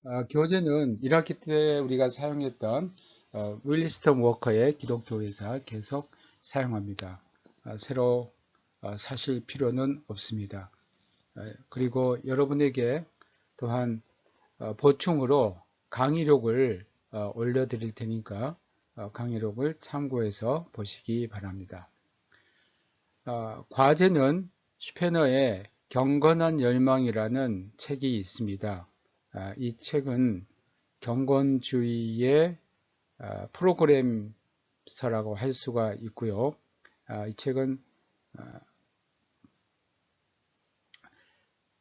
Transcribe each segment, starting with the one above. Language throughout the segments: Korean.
교재는 1학기 때 우리가 사용했던 윌리스턴 워커의 기독교회사 계속 사용합니다. 새로 사실 필요는 없습니다. 그리고 여러분에게 또한 보충으로 강의록을 올려드릴 테니까 강의록을 참고해서 보시기 바랍니다. 과제는 슈페너의 경건한 열망이라는 책이 있습니다. 이 책은 경건주의의 프로그램서라고 할 수가 있고요. 이 책은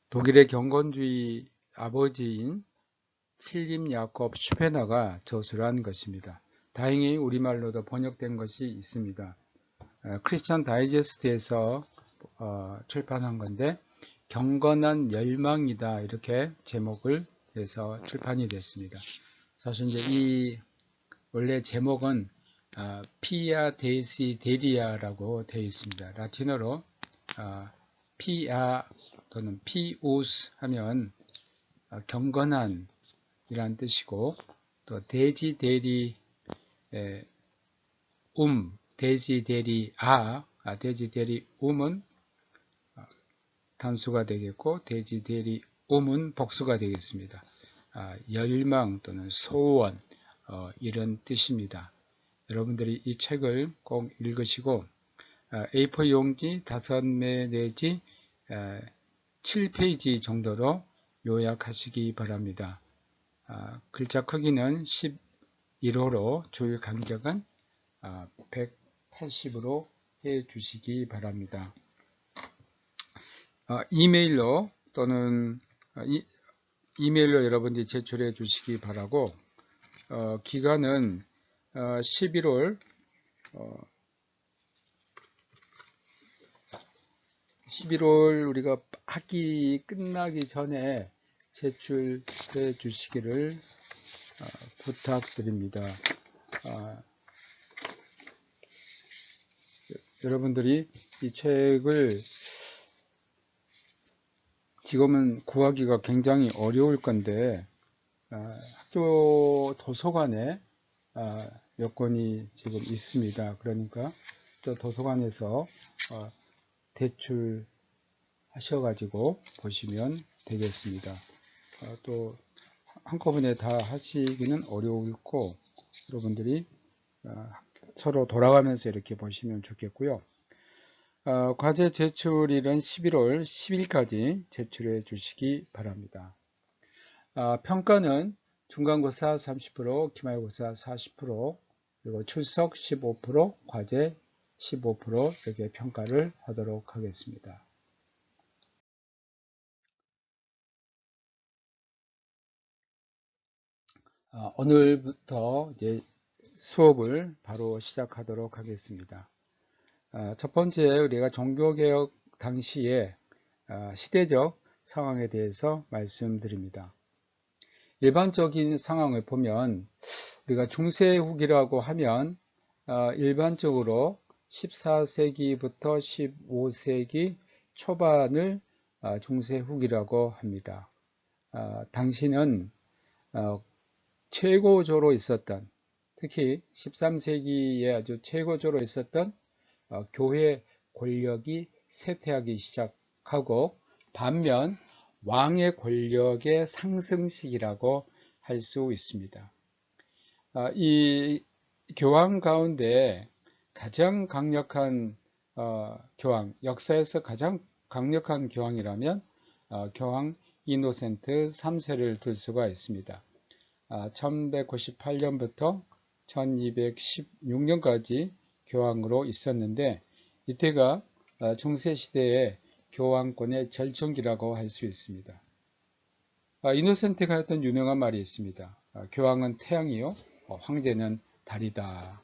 독일의 경건주의 아버지인 필립 야콥 슈페너가 저술한 것입니다. 다행히 우리말로도 번역된 것이 있습니다. 크리스천 다이제스트에서 출판한 건데 경건한 열망이다 이렇게 제목을 해서 출판이 됐습니다. 사실 이제 이 원래 제목은 피아 데시데리아라고 되어 있습니다. 라틴어로 피아 또는 피우스 하면 경건한 이란 뜻이고 또 데지데리 데지데리움은 단수가 되겠고 데지데리움은 복수가 되겠습니다. 열망 또는 소원 이런 뜻입니다. 여러분들이 이 책을 꼭 읽으시고 A4 용지 5매 내지 7페이지 정도로 요약하시기 바랍니다. 글자 크기는 11호로 주요 간격은 180으로 해 주시기 바랍니다. 이메일로 또는 이메일로 여러분들이 제출해 주시기 바라고 기간은 11월 11월 우리가 학기 끝나기 전에 제출해 주시기를 부탁드립니다. 여러분들이 이 책을 지금은 구하기가 굉장히 어려울 건데 학교 도서관에 여건이 지금 있습니다. 그러니까 또 도서관에서 대출하셔가지고 보시면 되겠습니다. 또 한꺼번에 다 하시기는 어려울고 여러분들이 서로 돌아가면서 이렇게 보시면 좋겠고요. 과제 제출일은 11월 10일까지 제출해 주시기 바랍니다. 평가는 중간고사 30%, 기말고사 40%, 그리고 출석 15%, 과제 15% 이렇게 평가를 하도록 하겠습니다. 오늘부터 이제 수업을 바로 시작하도록 하겠습니다. 첫 번째 우리가 종교개혁 당시의 시대적 상황에 대해서 말씀드립니다. 일반적인 상황을 보면 우리가 중세 후기라고 하면 일반적으로 14세기부터 15세기 초반을 중세 후기라고 합니다. 당시는 최고조로 있었던, 특히 13세기에 아주 최고조로 있었던 교회 권력이 쇠퇴하기 시작하고 반면 왕의 권력의 상승 시기라고 할 수 있습니다. 이 교황 가운데 가장 강력한 교황, 역사에서 가장 강력한 교황이라면 교황 이노센트 3세를 들 수가 있습니다. 1198년부터 1216년까지 교황으로 있었는데 이때가 중세시대의 교황권의 절정기라고 할 수 있습니다. 이노센트가 했던 유명한 말이 있습니다. 교황은 태양이요, 황제는 달이다.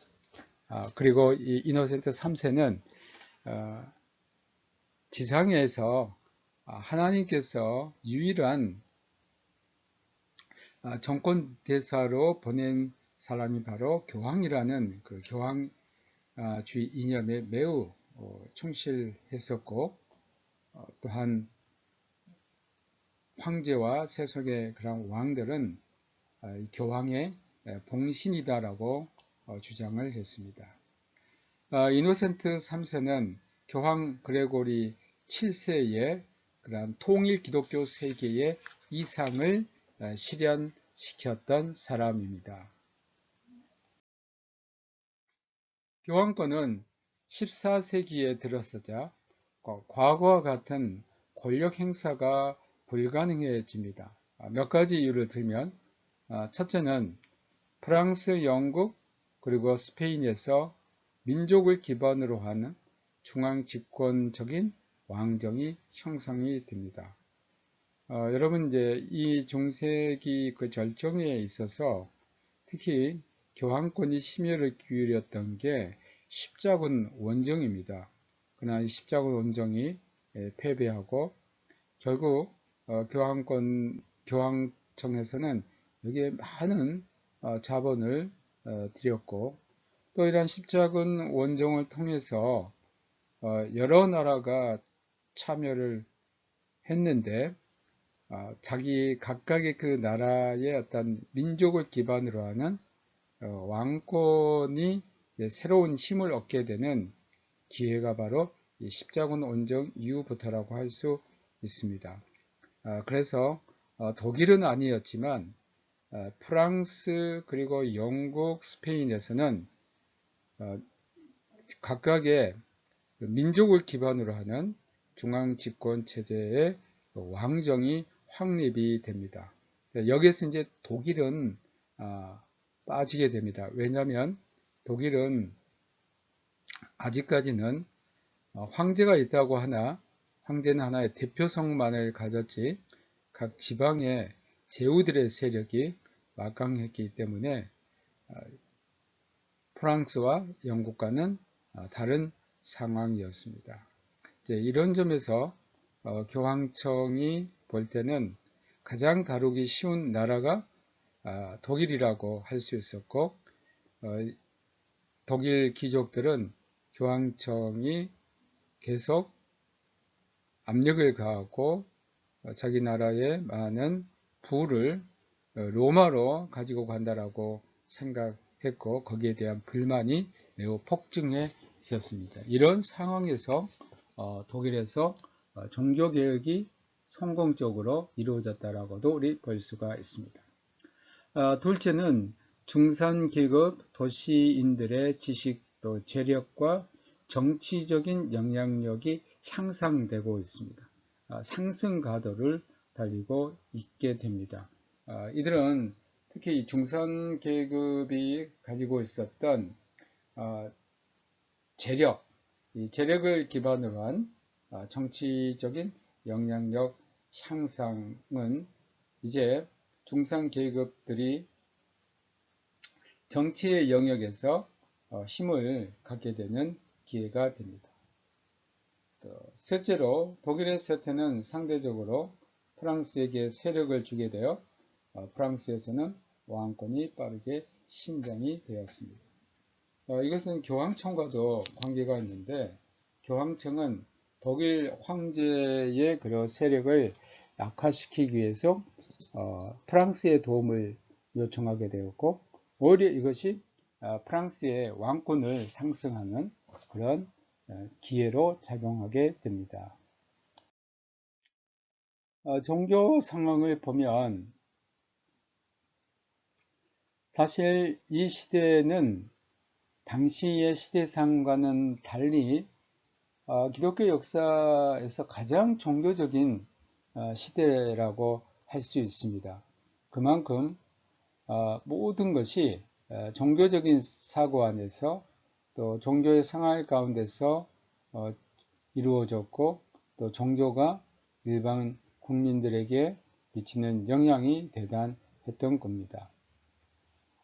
그리고 이 이노센트 3세는 지상에서 하나님께서 유일한 정권 대사로 보낸 사람이 바로 교황이라는 그 교황주의 이념에 매우 충실했었고 또한 황제와 세속의 그런 왕들은 이 교황의 봉신이다라고 주장을 했습니다. 이노센트 3세는 교황 그레고리 7세의 그러한 통일 기독교 세계의 이상을 실현시켰던 사람입니다. 교황권은 14세기에 들어서자 과거와 같은 권력 행사가 불가능해집니다. 몇 가지 이유를 들면 첫째는 프랑스, 영국, 그리고 스페인에서 민족을 기반으로 하는 중앙 집권적인 왕정이 형성이 됩니다. 여러분 이제 이 중세기 그 절정에 있어서 특히 교황권이 심혈을 기울였던 게 십자군 원정입니다. 그러나 이 십자군 원정이 패배하고 결국 교황청에서는 여기에 많은 자본을 들였고 또 이러한 십자군 원정을 통해서 여러 나라가 참여를 했는데 자기 각각의 그 나라의 어떤 민족을 기반으로 하는 왕권이 새로운 힘을 얻게 되는 기회가 바로 이 십자군 원정 이후부터라고 할 수 있습니다. 그래서 독일은 아니었지만 프랑스 그리고 영국, 스페인에서는 각각의 민족을 기반으로 하는 중앙 집권 체제의 왕정이 확립이 됩니다. 여기에서 이제 독일은 빠지게 됩니다. 왜냐하면 독일은 아직까지는 황제가 있다고 하나 황제는 하나의 대표성만을 가졌지 각 지방의 제후들의 세력이 막강했기 때문에 프랑스와 영국과는 다른 상황이었습니다. 이런 점에서 교황청이 볼 때는 가장 다루기 쉬운 나라가 독일이라고 할 수 있었고 독일 귀족들은 교황청이 계속 압력을 가하고 자기 나라의 많은 부를 로마로 가지고 간다라고 생각했고 거기에 대한 불만이 매우 폭증해 있었습니다. 이런 상황에서 독일에서 종교개혁이 성공적으로 이루어졌다라고도 우리 볼 수가 있습니다. 둘째는 중산계급 도시인들의 지식 또 재력과 정치적인 영향력이 향상되고 있습니다. 상승 가도를 달리고 있게 됩니다. 이들은 특히 중산계급이 가지고 있었던 재력, 이 재력을 기반으로 한 정치적인 영향력 향상은 이제 중산계급들이 정치의 영역에서 힘을 갖게 되는 기회가 됩니다. 셋째로 독일의 쇠퇴는 상대적으로 프랑스에게 세력을 주게 되어 프랑스에서는 왕권이 빠르게 신장이 되었습니다. 이것은 교황청과도 관계가 있는데 교황청은 독일 황제의 그 세력을 약화시키기 위해서 프랑스의 도움을 요청하게 되었고 오히려 이것이 프랑스의 왕권을 상승하는 그런 기회로 작용하게 됩니다. 종교 상황을 보면 사실 이 시대는 당시의 시대상과는 달리 기독교 역사에서 가장 종교적인 시대라고 할 수 있습니다. 그만큼 모든 것이 종교적인 사고 안에서 또 종교의 생활 가운데서 이루어졌고 또 종교가 일반 국민들에게 미치는 영향이 대단했던 겁니다.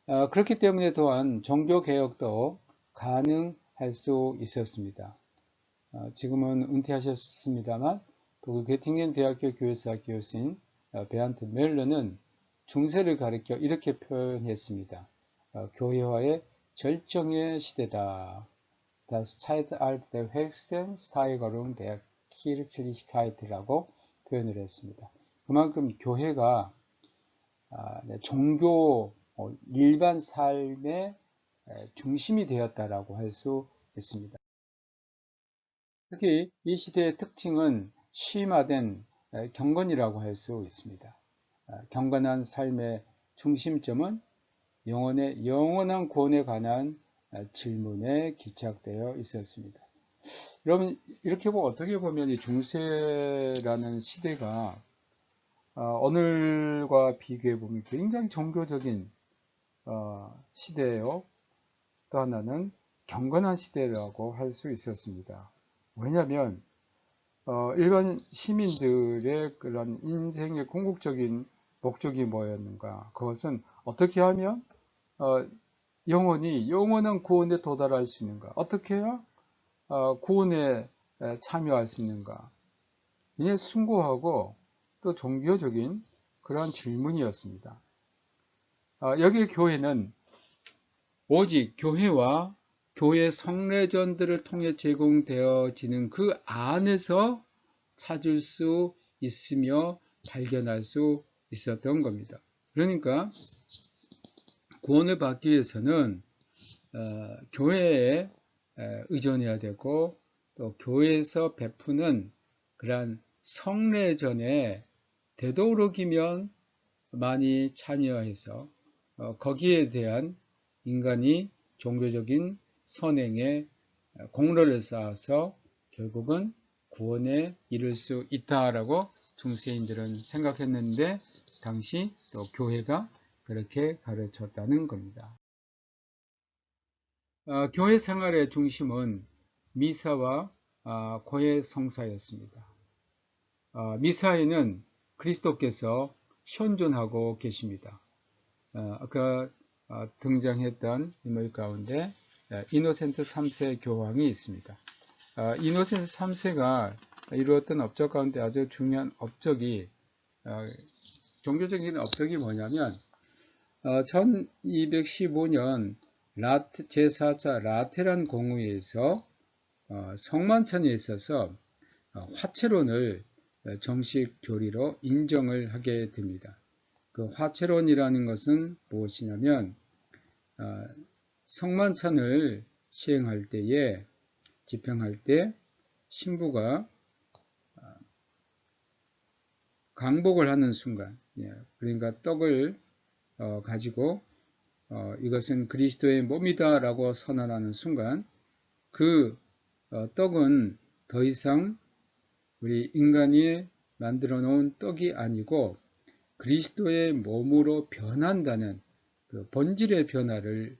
그렇기 때문에 또한 종교개혁도 가능할 수 있었습니다. 지금은 은퇴하셨습니다만 독일 괴팅겐 대학교 교회사 교수인 베안트 멜러는 중세를 가리켜 이렇게 표현했습니다. 교회화의 절정의 시대다. Das Zeitalter der höchsten Steigerung der Kirchlichkeit라고 표현을 했습니다. 그만큼 교회가 종교 일반 삶의 중심이 되었다라고 할 수 있습니다. 특히 이 시대의 특징은 심화된 경건이라고 할 수 있습니다. 경건한 삶의 중심점은 영혼의 영원한 구원에 관한 질문에 기착되어 있었습니다. 여러분, 이렇게 보면 어떻게 보면 이 중세라는 시대가 오늘과 비교해 보면 굉장히 종교적인 시대예요. 또 하나는 경건한 시대라고 할 수 있었습니다. 왜냐하면 일반 시민들의 그런 인생의 궁극적인 목적이 뭐였는가? 그것은 어떻게 하면 영혼이 영원한 구원에 도달할 수 있는가? 어떻게 해야 구원에 참여할 수 있는가? 이에 숭고하고 또 종교적인 그러한 질문이었습니다. 여기 교회는 오직 교회와 교회 성례전들을 통해 제공되어지는 그 안에서 찾을 수 있으며 발견할 수 있었던 겁니다. 그러니까 구원을 받기 위해서는 교회에 의존해야 되고 또 교회에서 베푸는 그러한 성례전에 되도록이면 많이 참여해서 거기에 대한 인간이 종교적인 선행에 공로를 쌓아서 결국은 구원에 이를 수 있다라고 중세인들은 생각했는데 당시 또 교회가 그렇게 가르쳤다는 겁니다. 교회 생활의 중심은 미사와 고해 성사였습니다. 미사에는 그리스도께서 현존하고 계십니다. 아까 등장했던 인물 가운데 이노센트 3세 교황이 있습니다. 이노센트 3세가 이루었던 업적 가운데 아주 중요한 업적이 종교적인 업적이 뭐냐면 1215년 제4차 라테란 공의에서 성만찬에 있어서 화채론을 정식 교리로 인정을 하게 됩니다. 그 화채론이라는 것은 무엇이냐면 성만찬을 시행할 때에 집행할 때 신부가 강복을 하는 순간, 그러니까 떡을 가지고 이것은 그리스도의 몸이다 라고 선언하는 순간 그 떡은 더 이상 우리 인간이 만들어 놓은 떡이 아니고 그리스도의 몸으로 변한다는 그 본질의 변화를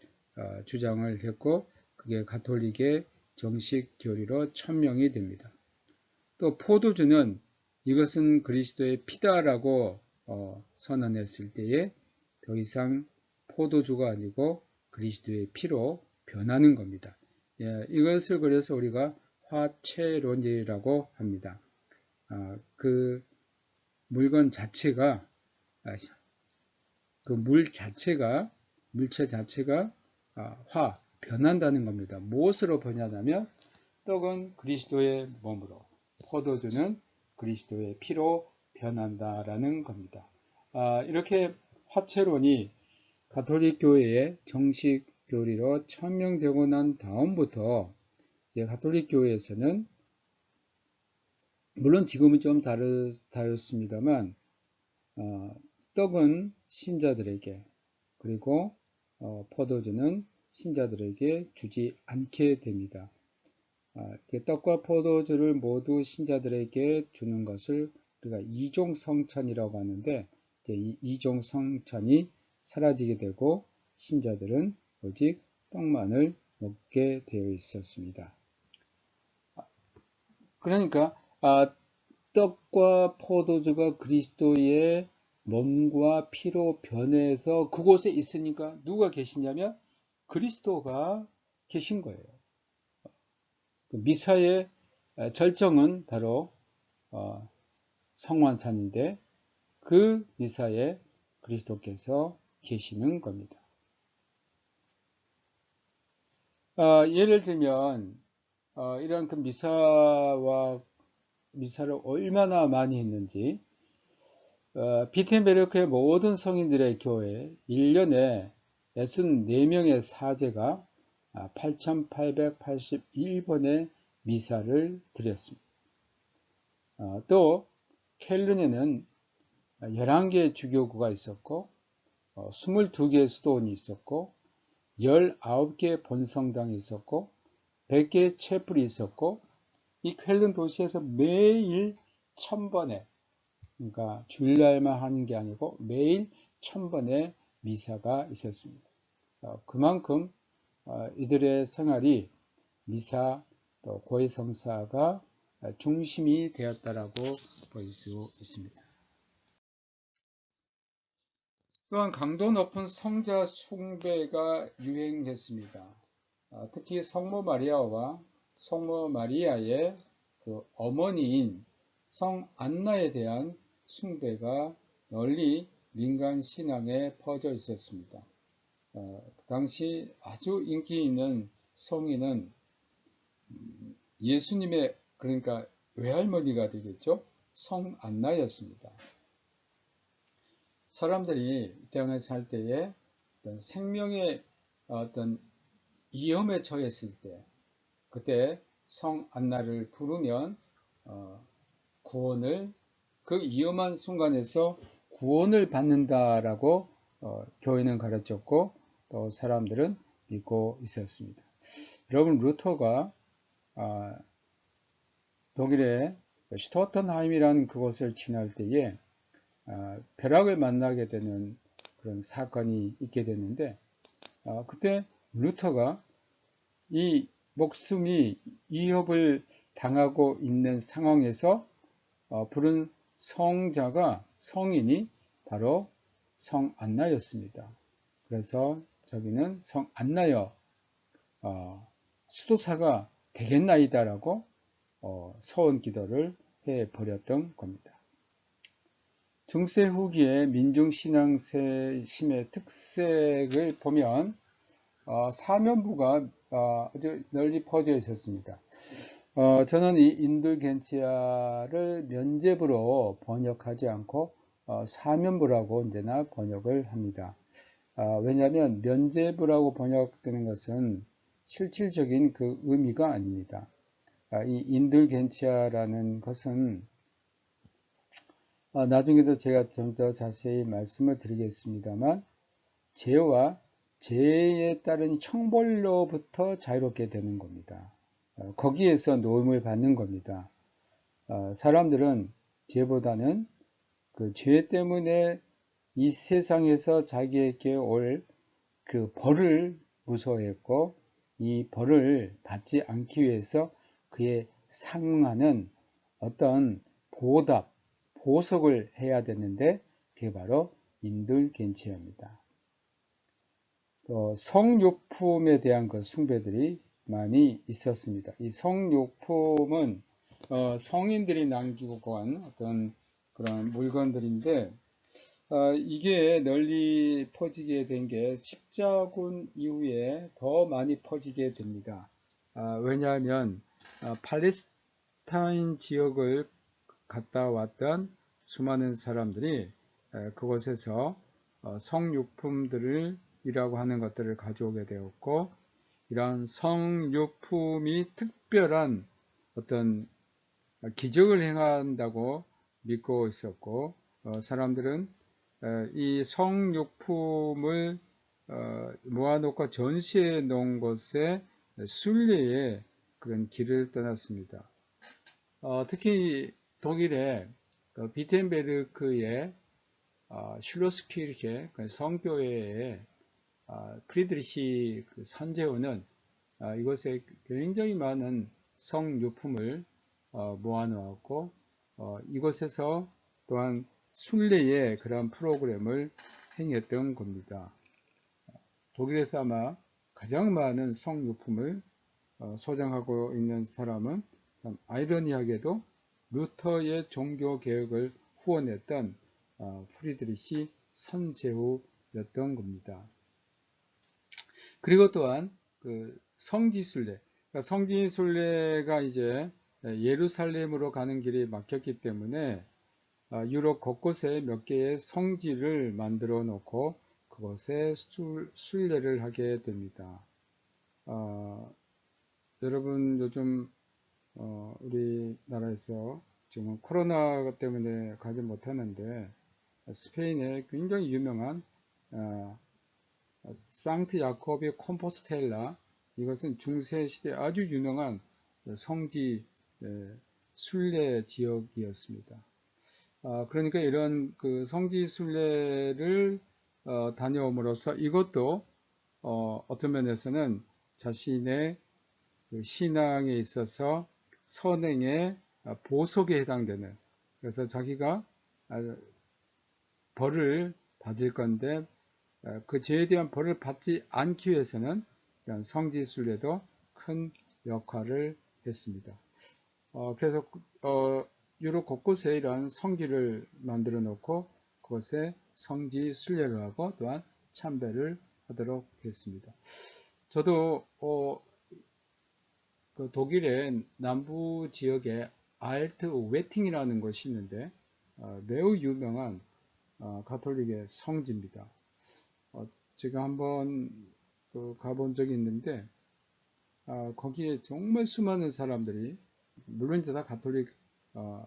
주장을 했고 그게 가톨릭의 정식 교리로 천명이 됩니다. 또 포도주는 이것은 그리스도의 피다라고 선언했을 때에 더 이상 포도주가 아니고 그리스도의 피로 변하는 겁니다. 이것을 그래서 우리가 화채론이라고 합니다. 그 물건 자체가 그 물체 자체가 변한다는 겁니다. 무엇으로 변하냐면 떡은 그리스도의 몸으로, 포도주는 그리스도의 피로 변한다라는 겁니다. 이렇게 화채론이 가톨릭 교회의 정식 교리로 천명되고 난 다음부터 가톨릭 교회에서는 물론 지금은 좀 다르습니다만 떡은 신자들에게 그리고 포도주는 신자들에게 주지 않게 됩니다. 떡과 포도주를 모두 신자들에게 주는 것을 우리가 이종성찬이라고 하는데 이 이종성찬이 사라지게 되고 신자들은 오직 떡만을 먹게 되어 있었습니다. 그러니까 떡과 포도주가 그리스도의 몸과 피로 변해서 그곳에 있으니까 누가 계시냐면 그리스도가 계신 거예요. 미사의 절정은 바로 성만찬인데 그 미사에 그리스도께서 계시는 겁니다. 예를 들면 이런 그 미사를 얼마나 많이 했는지 비텐베르크의 모든 성인들의 교회 1년에 64명의 사제가 8,881번의 미사를 드렸습니다. 또 켈른에는 11개의 주교구가 있었고 22개의 수도원이 있었고 19개의 본성당이 있었고 100개의 채플이 있었고 이 켈른 도시에서 매일 1000번의 그러니까 주일날만 하는 게 아니고 매일 1000번의 미사가 있었습니다. 그만큼 이들의 생활이 미사 또 고해성사가 중심이 되었다라고 볼 수 있습니다. 또한 강도 높은 성자 숭배가 유행했습니다. 특히 성모 마리아와 성모 마리아의 그 어머니인 성 안나에 대한 숭배가 널리 민간 신앙에 퍼져 있었습니다. 그 당시 아주 인기 있는 성인은 예수님의 그러니까 외할머니가 되겠죠. 성 안나였습니다. 사람들이 이 땅에 살 때에 어떤 생명의 어떤 위험에 처했을 때 그때 성 안나를 부르면 구원을 그 위험한 순간에서 구원을 받는다라고 교회는 가르쳤고 또 사람들은 믿고 있었습니다. 여러분 루터가 독일의 슈토텐하임이라는 그곳을 지날 때에 벼락을 만나게 되는 그런 사건이 있게 됐는데 그때 루터가 이 목숨이 위협을 당하고 있는 상황에서 부른 성인이 바로 성 안나였습니다. 그래서 저기는 성 안나여 수도사가 되겠나이다라고 서원 기도를 해버렸던 겁니다. 중세 후기의 민중신앙심의 특색을 보면 사면부가 아주 널리 퍼져 있었습니다. 저는 이 인둘겐치아를 면제부로 번역하지 않고 사면부라고 언제나 번역을 합니다. 왜냐하면 면제부라고 번역되는 것은 실질적인 그 의미가 아닙니다. 이 인둘겐치아라는 것은 나중에도 제가 좀 더 자세히 말씀을 드리겠습니다만 죄와 죄에 따른 형벌로부터 자유롭게 되는 겁니다. 거기에서 노임을 받는 겁니다. 사람들은 죄보다는 그 죄 때문에 이 세상에서 자기에게 올 그 벌을 무서워했고 이 벌을 받지 않기 위해서 그에 상응하는 어떤 보답, 보석을 해야 되는데 그게 바로 인둘겐치아입니다. 성욕품에 대한 그 숭배들이 많이 있었습니다. 이 성욕품은 성인들이 남기고 간 어떤 그런 물건들인데 이게 널리 퍼지게 된 게 십자군 이후에 더 많이 퍼지게 됩니다. 왜냐하면 팔레스타인 지역을 갔다 왔던 수많은 사람들이 그곳에서 성육품들을 이라고 하는 것들을 가져오게 되었고 이러한 성육품이 특별한 어떤 기적을 행한다고 믿고 있었고 사람들은 이 성육품을 모아놓고 전시해 놓은 곳에 순례의 그런 길을 떠났습니다. 특히 독일의 비텐베르크의 슐로스키르케 성교회의 프리드리히 선제원은 이곳에 굉장히 많은 성유품을 모아놓았고 이곳에서 또한 순례의 그런 프로그램을 행했던 겁니다. 독일에서 아마 가장 많은 성유품을 소장하고 있는 사람은 참 아이러니하게도 루터의 종교 개혁을 후원했던 프리드리히 선제후였던 겁니다. 그리고 또한 그 성지순례, 그러니까 성지순례가 이제 예루살렘으로 가는 길이 막혔기 때문에 유럽 곳곳에 몇 개의 성지를 만들어 놓고 그곳에 순례를 하게 됩니다. 여러분 요즘 우리나라에서 지금 코로나 때문에 가지 못하는데 스페인에 굉장히 유명한 상트 야코비 콤포스텔라, 이것은 중세 시대 아주 유명한 성지 순례 지역이었습니다. 그러니까 이런 그 성지 순례를 다녀옴으로써 이것도 어떤 면에서는 자신의 그 신앙에 있어서 선행의 보석에 해당되는, 그래서 자기가 벌을 받을 건데 그 죄에 대한 벌을 받지 않기 위해서는 이런 성지순례도 큰 역할을 했습니다. 그래서 유럽 곳곳에 이런 성지를 만들어 놓고 그곳에 성지순례를 하고 또한 참배를 하도록 했습니다. 저도 그 독일의 남부 지역에 알트 웨팅이라는 곳이 있는데 매우 유명한 가톨릭의 성지입니다. 제가 한번 가본 적이 있는데 거기에 정말 수많은 사람들이, 물론 다 가톨릭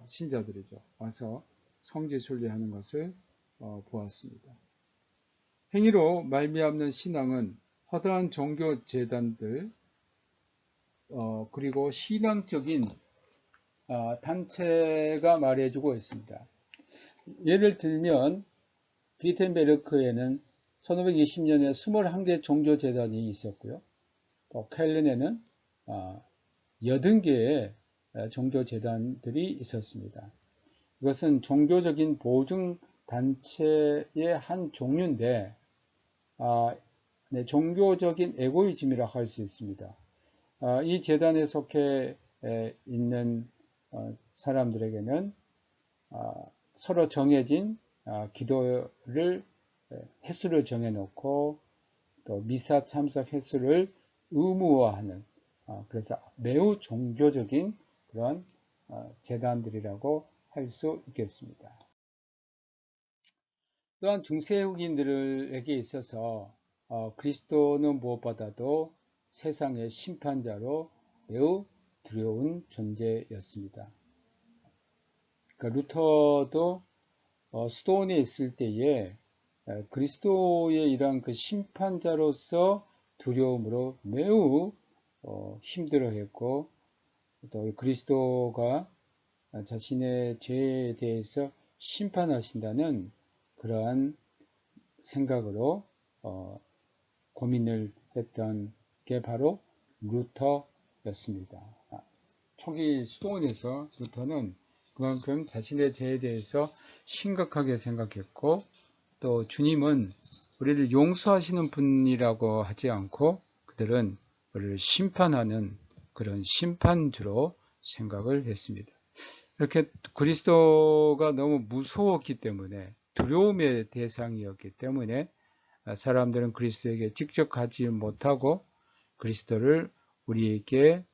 신자들이죠, 와서 성지 순례하는 것을 보았습니다. 행위로 말미암는 신앙은 허다한 종교 재단들 그리고 신앙적인 단체가 말해주고 있습니다. 예를 들면 비텐베르크에는 1520년에 21개 종교재단이 있었고요. 또 켈른에는 80개의 종교재단들이 있었습니다. 이것은 종교적인 보증단체의 한 종류인데 종교적인 에고이즘이라 할 수 있습니다. 이 재단에 속해 있는 사람들에게는 서로 정해진 기도를 횟수를 정해놓고 또 미사 참석 횟수를 의무화하는, 그래서 매우 종교적인 그런 재단들이라고 할 수 있겠습니다. 또한 중세흑인들에게 있어서 그리스도는 무엇보다도 세상의 심판자로 매우 두려운 존재였습니다. 그러니까 루터도 수도원에 있을 때에 그리스도의 이러한 그 심판자로서 두려움으로 매우 힘들어했고, 또 그리스도가 자신의 죄에 대해서 심판하신다는 그러한 생각으로 고민을 했던 게 바로 루터였습니다. 초기 수도원에서 루터는 그만큼 자신의 죄에 대해서 심각하게 생각했고, 또 주님은 우리를 용서하시는 분이라고 하지 않고 그들은 우리를 심판하는 그런 심판주로 생각을 했습니다. 이렇게 그리스도가 너무 무서웠기 때문에, 두려움의 대상이었기 때문에 사람들은 그리스도에게 직접 가지 못하고 그리스도를 우리에게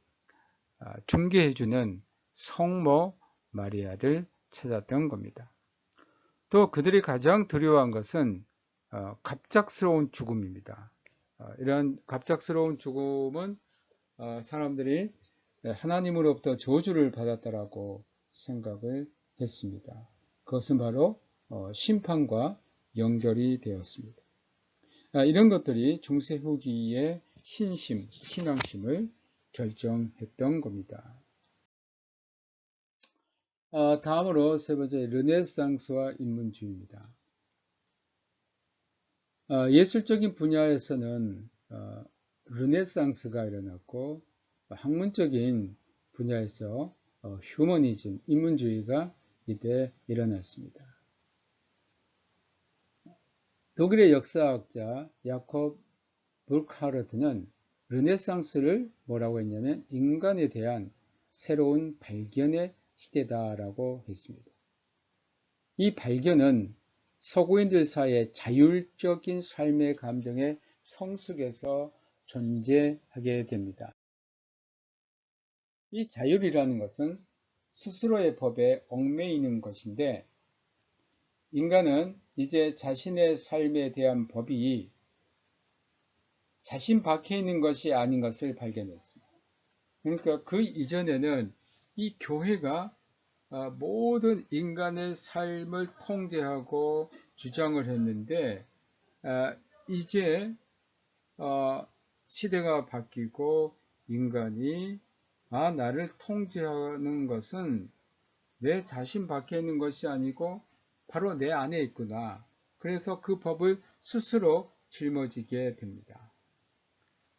중개해주는 성모 마리아를 찾았던 겁니다. 또 그들이 가장 두려워한 것은 갑작스러운 죽음입니다. 이런 갑작스러운 죽음은 사람들이 하나님으로부터 저주를 받았다라고 생각을 했습니다. 그것은 바로 심판과 연결이 되었습니다. 이런 것들이 중세 후기의 신앙심을 결정했던 겁니다. 다음으로 세 번째, 르네상스와 인문주의입니다. 예술적인 분야에서는 르네상스가 일어났고, 학문적인 분야에서 휴머니즘, 인문주의가 이때 일어났습니다. 독일의 역사학자 야콥 부르크하르트는 르네상스를 뭐라고 했냐면 인간에 대한 새로운 발견의 시대다라고 했습니다. 이 발견은 서구인들 사이의 자율적인 삶의 감정의 성숙에서 존재하게 됩니다. 이 자율이라는 것은 스스로의 법에 얽매이는 것인데, 인간은 이제 자신의 삶에 대한 법이 자신 밖에 있는 것이 아닌 것을 발견했습니다. 그러니까 그 이전에는 이 교회가 모든 인간의 삶을 통제하고 주장을 했는데 이제 시대가 바뀌고 인간이 나를 통제하는 것은 내 자신 밖에 있는 것이 아니고 바로 내 안에 있구나. 그래서 그 법을 스스로 짊어지게 됩니다.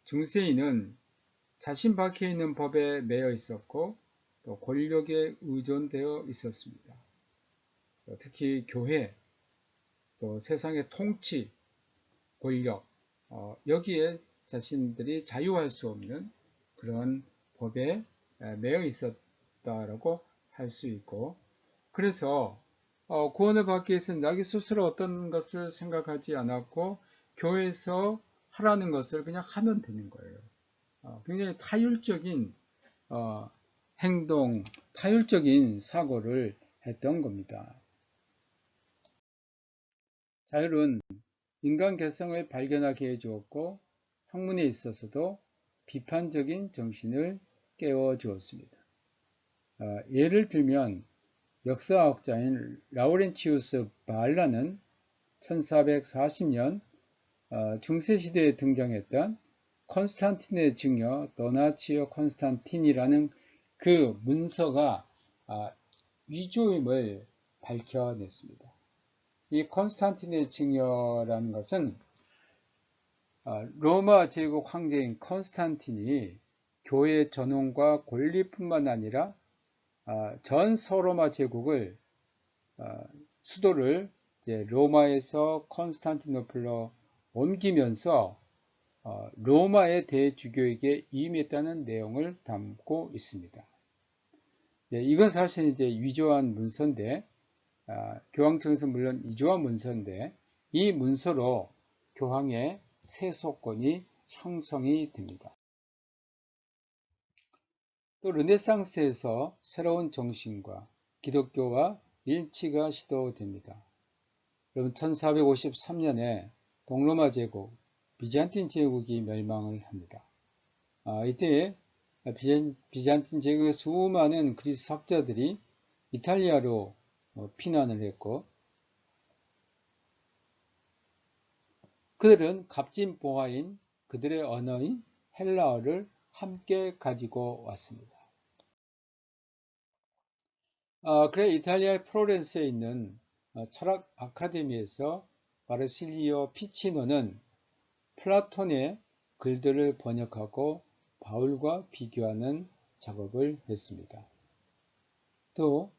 중세인은 자신 밖에 있는 법에 매여 있었고 또 권력에 의존되어 있었습니다. 특히 교회, 또 세상의 통치, 권력, 여기에 자신들이 자유할 수 없는 그런 법에 매여 있었다라고 할 수 있고, 그래서 구원을 받기 위해서는 자기 스스로 어떤 것을 생각하지 않았고 교회에서 하라는 것을 그냥 하면 되는 거예요. 굉장히 타율적인 행동, 타율적인 사고를 했던 겁니다. 자율은 인간 개성을 발견하게 해주었고 학문에 있어서도 비판적인 정신을 깨워주었습니다. 예를 들면 역사학자인 라우렌치우스 발라는 1440년 중세시대에 등장했던 콘스탄틴의 증여 도나치오 콘스탄틴이라는 그 문서가 위조임을 밝혀냈습니다. 이 콘스탄틴의 증여라는 것은 로마 제국 황제인 콘스탄틴이 교회 전원과 권리뿐만 아니라 전 서로마 제국을 수도를 로마에서 콘스탄티노플로 옮기면서 로마의 대주교에게 임했다는 내용을 담고 있습니다. 이건 사실 이제 위조한 문서인데, 교황청에서 물론 위조한 문서인데, 이 문서로 교황의 세속권이 형성이 됩니다. 또 르네상스에서 새로운 정신과 기독교와 일치가 시도됩니다. 여러분 1453년에 동로마 제국, 비잔틴 제국이 멸망을 합니다. 이때 비잔틴 제국의 수많은 그리스 학자들이 이탈리아로 피난을 했고 그들은 값진 보화인 그들의 언어인 헬라어를 함께 가지고 왔습니다. 그래 이탈리아의 플로렌스에 있는 철학 아카데미에서 마르실리오 피치노는 플라톤의 글들을 번역하고 바울과 비교하는 작업을 했습니다. 또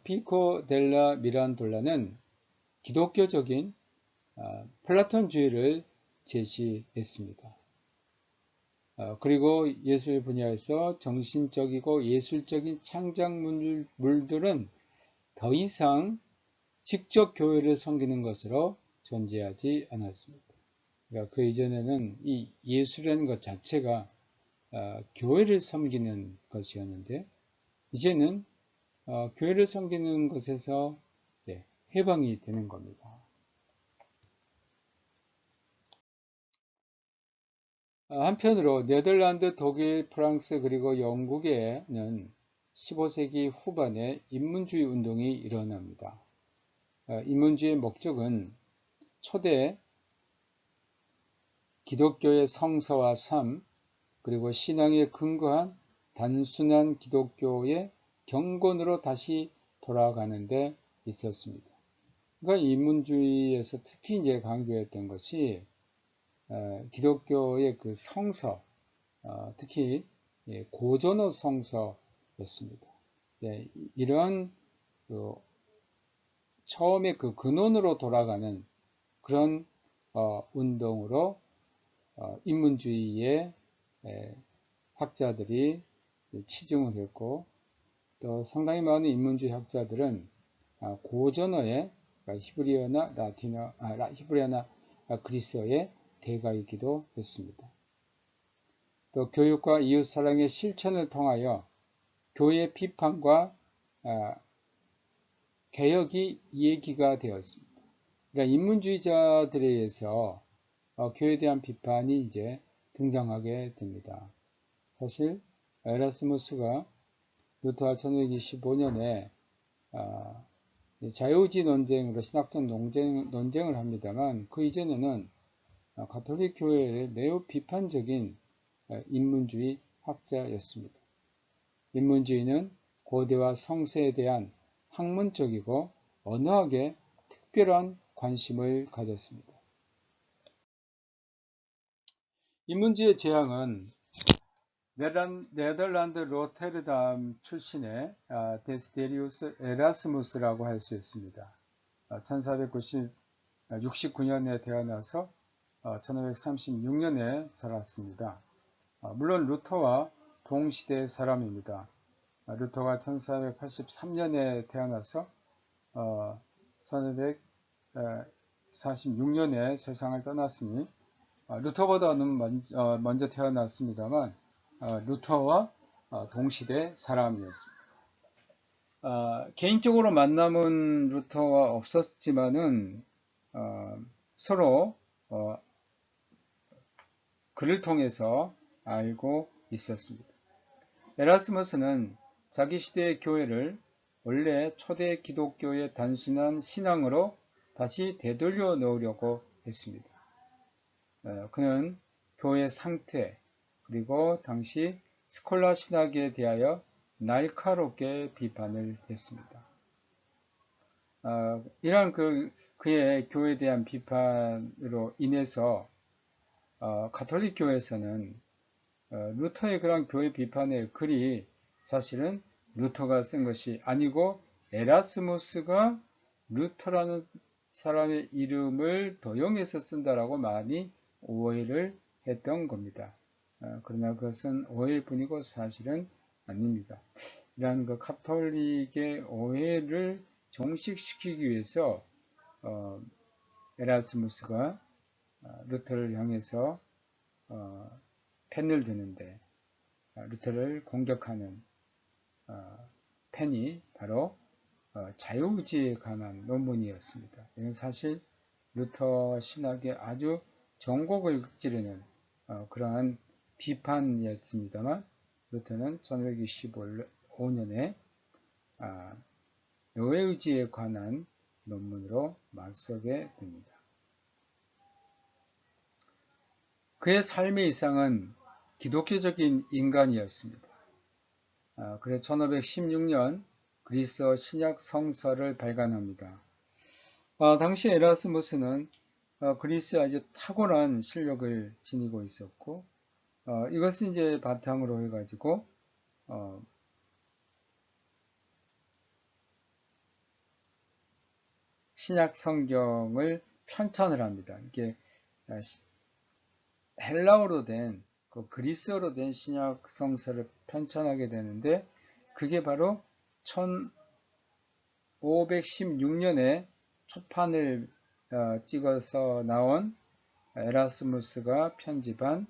피코 델라 미란돌라는 기독교적인 플라톤주의를 제시했습니다. 그리고 예술 분야에서 정신적이고 예술적인 창작물들은 더 이상 직접 교회를 섬기는 것으로 존재하지 않았습니다. 그러니까 그 이전에는 이 예술이라는 것 자체가 교회를 섬기는 것이었는데 이제는 교회를 섬기는 것에서 해방이 되는 겁니다. 한편으로 네덜란드, 독일, 프랑스 그리고 영국에는 15세기 후반에 인문주의 운동이 일어납니다. 인문주의의 목적은 초대 기독교의 성서와 삶 그리고 신앙에 근거한 단순한 기독교의 경건으로 다시 돌아가는 데 있었습니다. 그러니까 인문주의에서 특히 이제 강조했던 것이 기독교의 그 성서, 특히 고전어 성서였습니다. 이러한 처음에 그 근원으로 돌아가는 그런 운동으로 인문주의의 학자들이 치중을 했고 또 상당히 많은 인문주의 학자들은 고전어의 히브리어나 히브리어나 그리스어의 대가이기도 했습니다. 또 교육과 이웃사랑의 실천을 통하여 교회의 비판과 개혁이 얘기가 되었습니다. 그러니까 인문주의자들에 의해서 교회에 대한 비판이 이제 등장하게 됩니다. 사실 에라스무스가 루터와 1525년에 자유의지 논쟁으로 신학적 논쟁을 합니다만 그 이전에는 가톨릭 교회를 매우 비판적인 인문주의 학자였습니다. 인문주의는 고대와 성서에 대한 학문적이고 언어학에 특별한 관심을 가졌습니다. 인문주의의 제왕은 네덜란드 로테르담 출신의 데스데리우스 에라스무스라고 할 수 있습니다. 1469년에 태어나서 1536년에 살았습니다. 물론 루터와 동시대 사람입니다. 루터가 1483년에 태어나서 1546년에 세상을 떠났으니 루터보다는 먼저 태어났습니다만 루터와 동시대 사람이었습니다. 개인적으로 만남은 루터와 없었지만은 서로 글을 통해서 알고 있었습니다. 에라스무스는 자기 시대의 교회를 원래 초대 기독교의 단순한 신앙으로 다시 되돌려 놓으려고 했습니다. 그는 교회 상태 그리고 당시 스콜라 신학에 대하여 날카롭게 비판을 했습니다. 이러한 그의 교회에 대한 비판으로 인해서 가톨릭 교회에서는 루터의 그런 교회 비판의 글이 사실은 루터가 쓴 것이 아니고 에라스무스가 루터라는 사람의 이름을 도용해서 쓴다라고 많이 오해를 했던 겁니다. 그러나 그것은 오해일 뿐이고 사실은 아닙니다. 이러한 그 가톨릭의 오해를 종식시키기 위해서 에라스무스가 루터를 향해서 펜을 드는데 루터를 공격하는 펜이 바로 자유의지에 관한 논문이었습니다. 이건 사실 루터 신학의 아주 전곡을 찌르는 그러한 비판이었습니다만 루터는 1525년에 노예의지에 관한 논문으로 맞서게 됩니다. 그의 삶의 이상은 기독교적인 인간이었습니다. 그래서 1516년 그리스어 신약 성서를 발간합니다. 당시 에라스무스는 그리스에 아주 탁월한 실력을 지니고 있었고 이것을 이제 바탕으로 해가지고 신약 성경을 편찬을 합니다. 이게 헬라어로 된 그리스어로 된 신약 성서를 편찬하게 되는데 그게 바로 1516년에 초판을 찍어서 나온 에라스무스가 편집한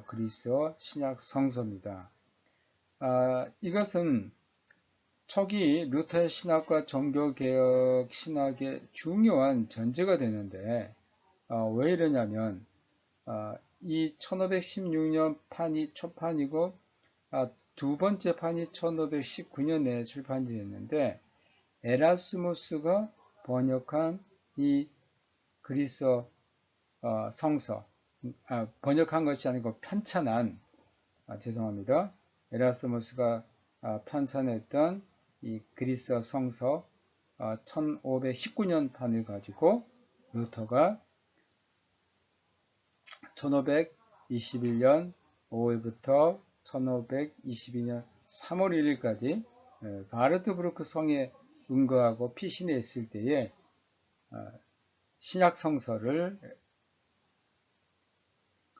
그리스어 신약 성서입니다. 이것은 초기 루터의 신학과 종교개혁 신학의 중요한 전제가 되는데 왜 이러냐면 이 1516년 판이 초판이고 두 번째 판이 1519년에 출판이 됐는데 에라스무스가 번역한 이 그리스어 성서 번역한 것이 아니고 편찬한 죄송합니다. 에라스무스가 편찬했던 이 그리스어 성서 1519년 판을 가지고 루터가 1521년 5월부터 1522년 3월 1일까지 바르트부르크 성에 응거하고 피신했을 때에 신약 성서를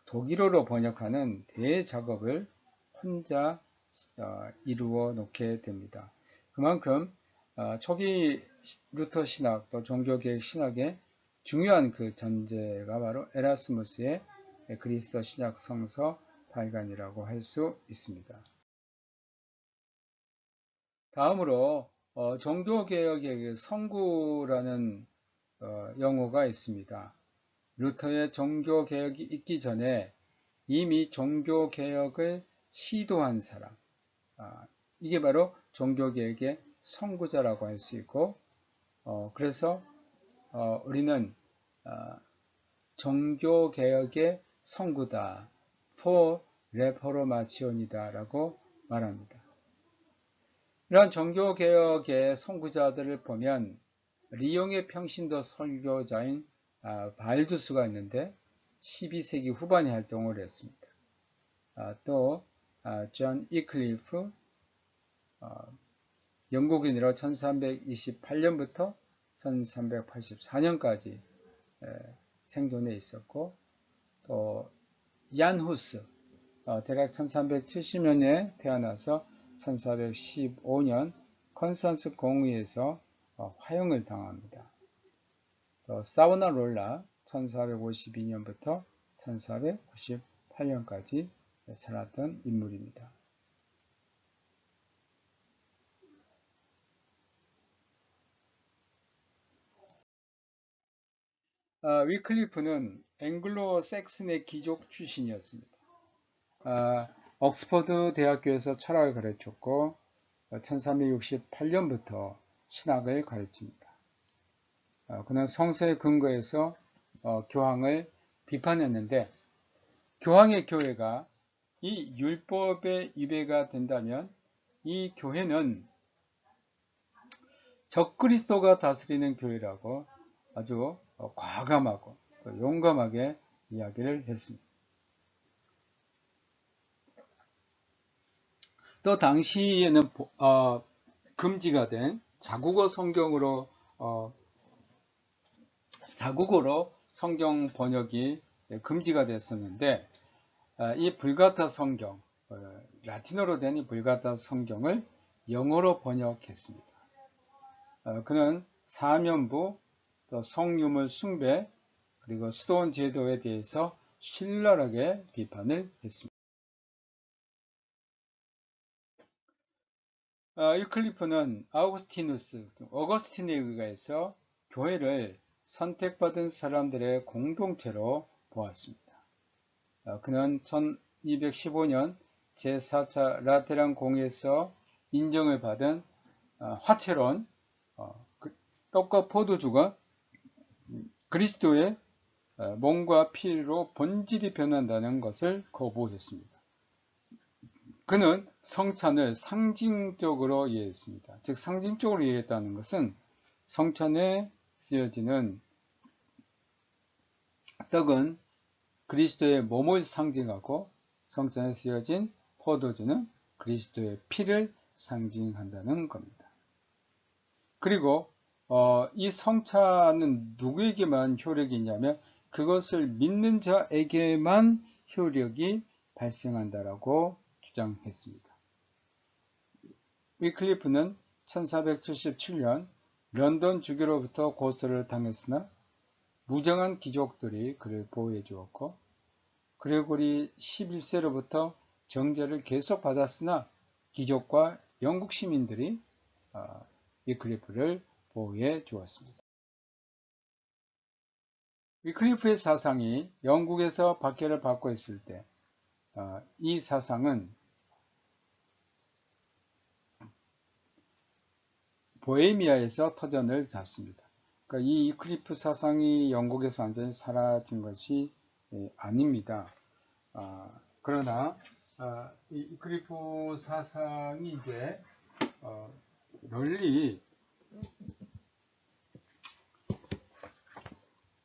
독일어로 번역하는 대작업을 혼자 이루어 놓게 됩니다. 그만큼 초기 루터 신학 또 종교개혁 신학의 중요한 그 전제가 바로 에라스무스의 그리스어 신약 성서 발간이라고 할 수 있습니다. 다음으로 종교개혁의 성구라는 용어가 있습니다. 루터의 종교개혁이 있기 전에 이미 종교개혁을 시도한 사람, 이게 바로 종교개혁의 선구자라고 할 수 있고, 그래서 우리는 종교개혁의 선구다, 포 레포르마치온이다 라고 말합니다. 이러한 종교개혁의 선구자들을 보면 리옹의 평신도 설교자인 발두스가 있는데 12세기 후반에 활동을 했습니다. 또 존 이클리프, 영국인으로 1328년부터 1384년까지 생존해 있었고, 또 얀 후스, 대략 1370년에 태어나서 1415년 컨스탄스 공의에서 화형을 당합니다. 또 사우나롤라 1452년부터 1498년까지 살았던 인물입니다. 위클리프는 앵글로 섹슨의 귀족 출신이었습니다. 옥스퍼드 대학교에서 철학을 가르쳤고 1368년부터 신학을 가르칩니다. 그는 성서의 근거에서 교황을 비판했는데, 교황의 교회가 이 율법에 위배가 된다면 이 교회는 적그리스도가 다스리는 교회라고 아주 과감하고 용감하게 이야기를 했습니다. 또 당시에는 금지가 된 자국어로 성경 번역이 금지가 됐었는데, 이 불가타 성경, 라틴어로 된 이 불가타 성경을 영어로 번역했습니다. 그는 사면부, 또 성유물 숭배, 그리고 수도원 제도에 대해서 신랄하게 비판을 했습니다. 유클리프는 어거스틴에 의해서 교회를 선택받은 사람들의 공동체로 보았습니다. 그는 1215년 제4차 라테란 공회에서 인정을 받은 화채론, 떡과 포도주가 그리스도의 몸과 피로 본질이 변한다는 것을 거부했습니다. 그는 성찬을 상징적으로 이해했습니다. 즉, 상징적으로 이해했다는 것은 성찬에 쓰여지는 떡은 그리스도의 몸을 상징하고 성찬에 쓰여진 포도주는 그리스도의 피를 상징한다는 겁니다. 그리고 이 성찬은 누구에게만 효력이 있냐면 그것을 믿는 자에게만 효력이 발생한다라고 주장했습니다. 위클리프는 1477년 런던 주교로부터 고소를 당했으나 무정한 귀족들이 그를 보호해 주었고, 그레고리 11세로부터 정죄를 계속 받았으나 귀족과 영국 시민들이 위클리프를 보호해 주었습니다. 위클리프의 사상이 영국에서 박해를 받고 있을 때 이 사상은 보헤미아에서 터전을 잡습니다. 그러니까 이 위클리프 사상이 영국에서 완전히 사라진 것이 아닙니다. 그러나 이 위클리프 사상이 이제 널리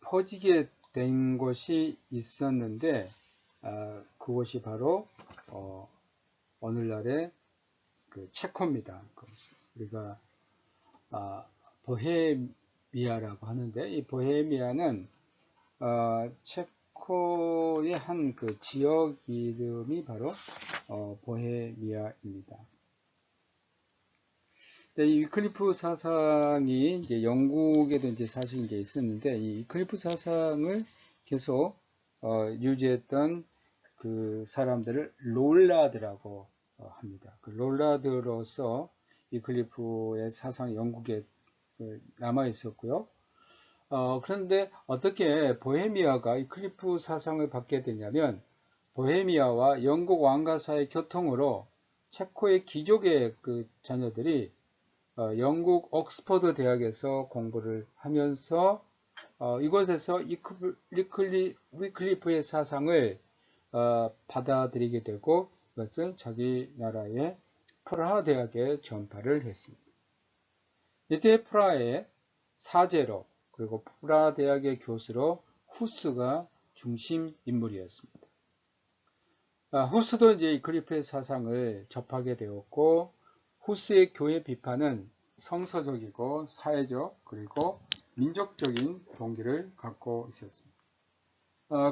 퍼지게 된 곳이 있었는데, 그것이 바로 오늘날의 그 체코입니다. 우리가 보헤미아라고 하는데, 이 보헤미아는 체코의 한 그 지역 이름이 바로 보헤미아입니다. 이 위클리프 사상이 이제 영국에도 이제 사실 이제 있었는데, 이 위클리프 사상을 계속 유지했던 그 사람들을 롤라드라고 합니다. 그 롤라드로서 위클리프의 사상이 영국에 남아 있었고요. 그런데 어떻게 보헤미아가 위클리프 사상을 받게 되냐면, 보헤미아와 영국 왕가 사이의 교통으로 체코의 귀족의 그 자녀들이 영국 옥스퍼드 대학에서 공부를 하면서 이곳에서 위클리프의 사상을 받아들이게 되고, 이것을 자기 나라의 프라하 대학에 전파를 했습니다. 이때 프라하의 사제로, 그리고 프라하 대학의 교수로 후스가 중심 인물이었습니다. 후스도 이제 위클리프의 사상을 접하게 되었고, 후스의 교회 비판은 성서적이고 사회적 그리고 민족적인 동기를 갖고 있었습니다.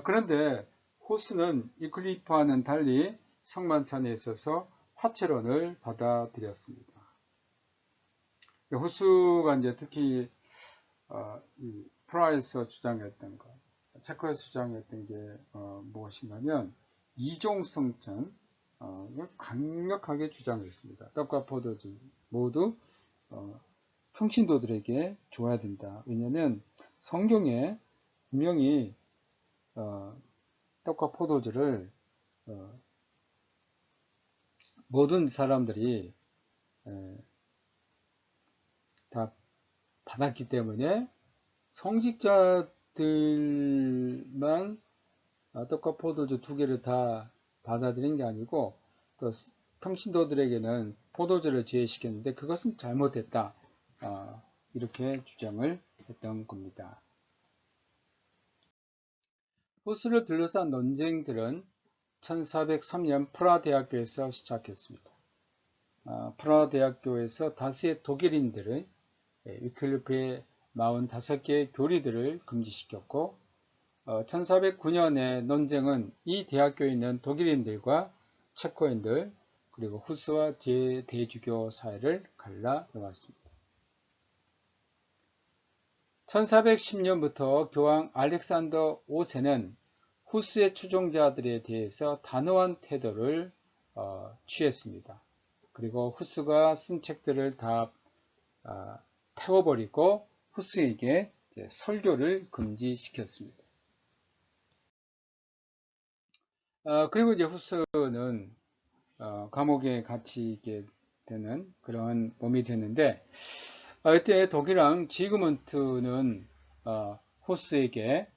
그런데 후스는 위클리프와는 달리 성만찬에 있어서 화채론을 받아들였습니다. 후스가 이제 특히 프라하에서 주장했던 것, 체코에서 주장했던 게 무엇인가면 이종성찬, 강력하게 주장했습니다. 떡과 포도주 모두 평신도들에게 줘야 된다. 왜냐하면 성경에 분명히 떡과 포도주를 모든 사람들이 다 받았기 때문에 성직자들만 떡과 포도주 2개를 다 받아들인 게 아니고, 또 평신도들에게는 포도주를 제외시켰는데 그것은 잘못됐다. 이렇게 주장을 했던 겁니다. 후스를 둘러싼 논쟁들은 1403년 프라하 대학교에서 시작했습니다. 프라하 대학교에서 다수의 독일인들의 위클리프의 45개의 교리들을 금지시켰고, 1409년의 논쟁은 이 대학교에 있는 독일인들과 체코인들, 그리고 후스와 대주교 사이를 갈라 놓았습니다. 1410년부터 교황 알렉산더 5세는 후스의 추종자들에 대해서 단호한 태도를 취했습니다. 그리고 후스가 쓴 책들을 다 태워버리고 후스에게 설교를 금지시켰습니다. 그리고 이제 후스는 감옥에 갇히게 되는 그런 몸이 됐는데, 이때 독일왕 지그문트는 후스에게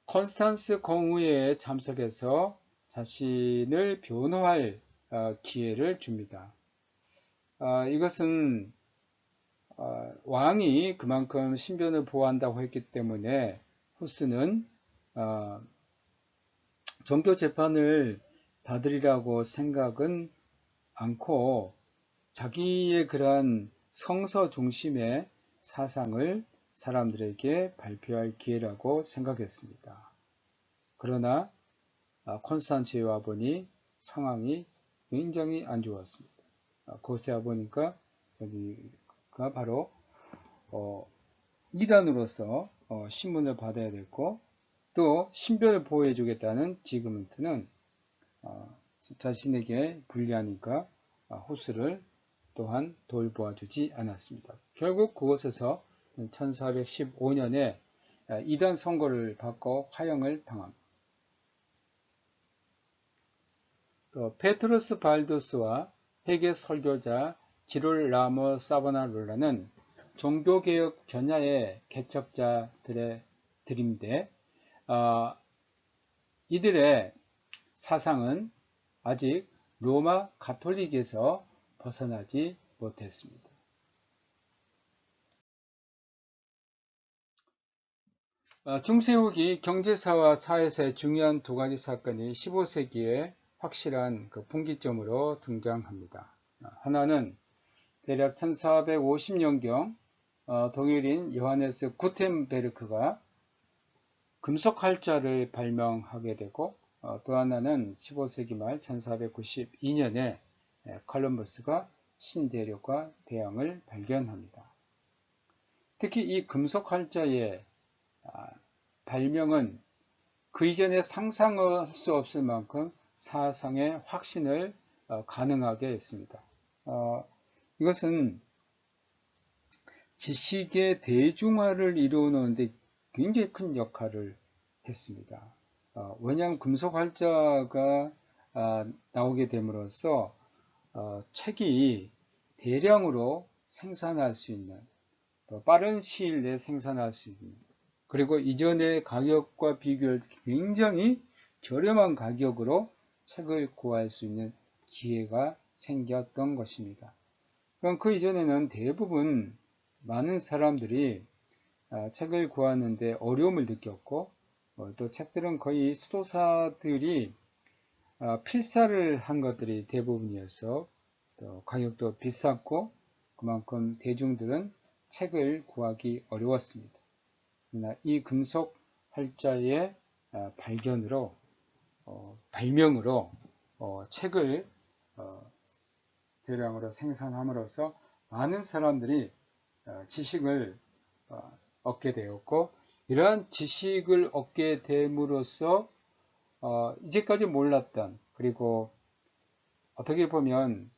콘스탄스 공의회에 참석해서 자신을 변호할 기회를 줍니다. 이것은 왕이 그만큼 신변을 보호한다고 했기 때문에 후스는 종교 재판을 받으리라고 생각은 않고 자기의 그러한 성서 중심의 사상을 사람들에게 발표할 기회라고 생각했습니다. 그러나 콘스탄츠 여아본이 상황이 굉장히 안 좋았습니다. 그것에 보니까 저기가 바로 이단으로서 신문을 받아야 됐고, 또 신변을 보호해 주겠다는 지그문트는 자신에게 불리하니까 후스를 또한 돌보아주지 않았습니다. 결국 그곳에서 1415년에 이단 선고를 받고 화형을 당합니다. 또 페트루스 발두스와 회계 설교자 지롤라모 사보나롤라는 종교개혁 전야의 개척자들인데 이들의 사상은 아직 로마 가톨릭에서 벗어나지 못했습니다. 중세 후기 경제사와 사회사의 중요한 2가지 사건이 15세기에 확실한 그 분기점으로 등장합니다. 하나는 대략 1450년경 동일인 요하네스 구텐베르크가 금속활자를 발명하게 되고, 또 하나는 15세기 말 1492년에 콜럼버스가 신대륙과 대양을 발견합니다. 특히 이 금속활자의 발명은 그 이전에 상상할 수 없을 만큼 사상의 확신을 가능하게 했습니다. 이것은 지식의 대중화를 이루는데 굉장히 큰 역할을 했습니다. 왜냐하면 금속 활자가 나오게 됨으로써 책이 대량으로 생산할 수 있는, 더 빠른 시일 내에 생산할 수 있는, 그리고 이전의 가격과 비교할 때 굉장히 저렴한 가격으로 책을 구할 수 있는 기회가 생겼던 것입니다. 그럼 그 이전에는 대부분 많은 사람들이 책을 구하는데 어려움을 느꼈고, 또 책들은 거의 수도사들이 필사를 한 것들이 대부분이어서 또 가격도 비쌌고, 그만큼 대중들은 책을 구하기 어려웠습니다. 그러나 이 금속 활자의 발명으로 책을 대량으로 생산함으로써 많은 사람들이 지식을 얻게 되었고, 이러한 지식을 얻게 됨으로써 이제까지 몰랐던, 그리고 어떻게 보면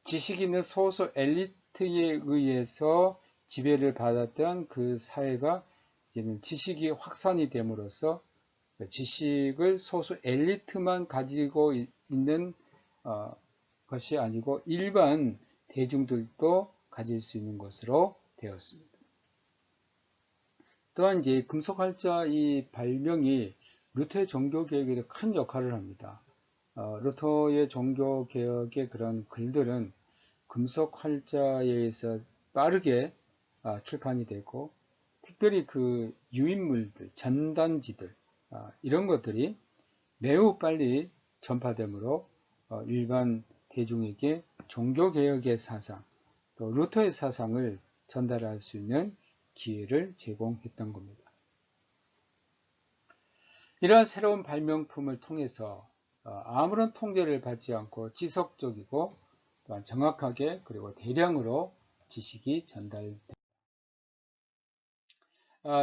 지식 있는 소수 엘리트에 의해서 지배를 받았던 그 사회가 이제는 지식이 확산이 됨으로써 지식을 소수 엘리트만 가지고 있는 것이 아니고 일반 대중들도 가질 수 있는 것으로 되었습니다. 또한 이제 금속활자 이 발명이 루터의 종교개혁에도 큰 역할을 합니다. 루터의 종교개혁의 그런 글들은 금속활자에 의해서 빠르게 출판이 되고, 특별히 그 유인물들, 전단지들, 이런 것들이 매우 빨리 전파되므로 일반 대중에게 종교개혁의 사상, 또 루터의 사상을 전달할 수 있는 기회를 제공했던 겁니다. 이러한 새로운 발명품을 통해서 아무런 통제를 받지 않고 지속적이고 또한 정확하게 그리고 대량으로 지식이 전달됩니다.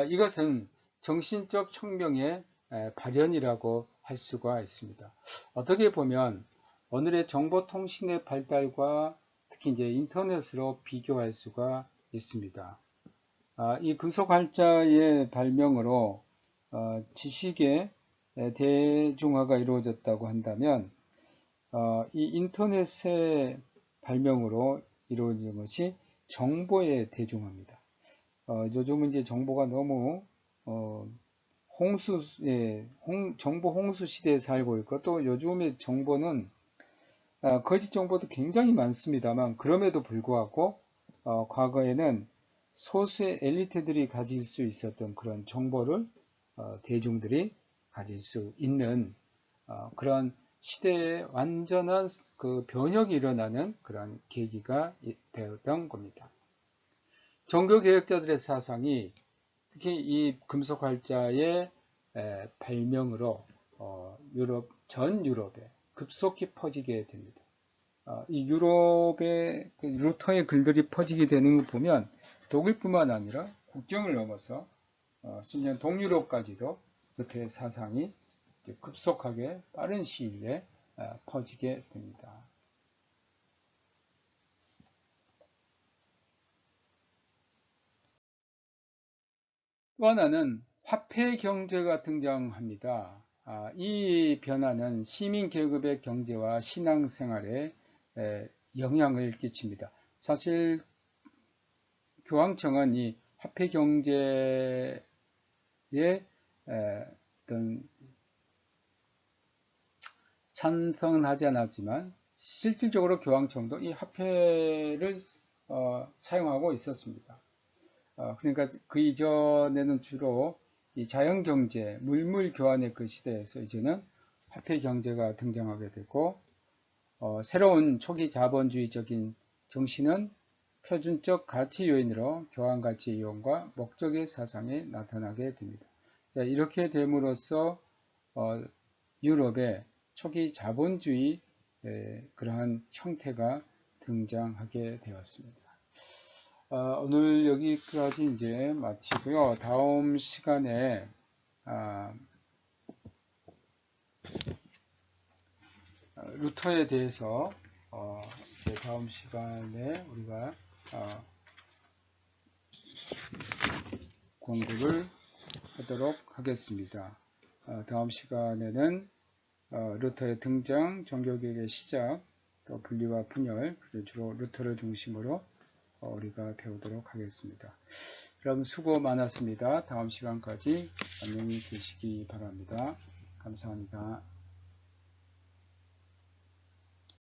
이것은 정신적 혁명의 발현이라고 할 수가 있습니다. 어떻게 보면 오늘의 정보통신의 발달과 특히 이제 인터넷으로 비교할 수가 있습니다. 이 금속활자의 발명으로 지식의 대중화가 이루어졌다고 한다면, 이 인터넷의 발명으로 이루어진 것이 정보의 대중화입니다. 요즘은 이제 정보가 너무 정보 홍수 시대에 살고 있고, 또 요즘의 정보는 거짓 정보도 굉장히 많습니다만, 그럼에도 불구하고 과거에는 소수의 엘리트들이 가질 수 있었던 그런 정보를 대중들이 가질 수 있는 그런 시대에 완전한 그 변혁이 일어나는 그런 계기가 되었던 겁니다. 종교개혁자들의 사상이 특히 이 금속활자의 발명으로 전 유럽에 급속히 퍼지게 됩니다. 이 유럽의 루터의 글들이 퍼지게 되는 걸 보면 독일뿐만 아니라 국경을 넘어서 심지어 동유럽까지도 루터의 사상이 급속하게 빠른 시일 내에 퍼지게 됩니다. 또 하나는 화폐 경제가 등장합니다. 이 변화는 시민 계급의 경제와 신앙생활에 영향을 끼칩니다. 사실 교황청은 이 화폐 경제에 어떤 찬성은 하지 않았지만 실질적으로 교황청도 이 화폐를 사용하고 있었습니다. 그러니까 그 이전에는 주로 이 자연경제, 물물 교환의 그 시대에서 이제는 화폐 경제가 등장하게 되고, 새로운 초기 자본주의적인 정신은 표준적 가치 요인으로 교환 가치 이용과 목적의 사상이 나타나게 됩니다. 이렇게 됨으로써 유럽의 초기 자본주의 그러한 형태가 등장하게 되었습니다. 오늘 여기까지 이제 마치고요. 다음 시간에 루터에 대해서 다음 시간에 우리가 공부를 하도록 하겠습니다. 다음 시간에는 루터의 등장, 종교개혁의 시작, 또 분리와 분열, 그리고 주로 루터를 중심으로 우리가 배우도록 하겠습니다. 여러분 수고 많았습니다. 다음 시간까지 안녕히 계시기 바랍니다. 감사합니다.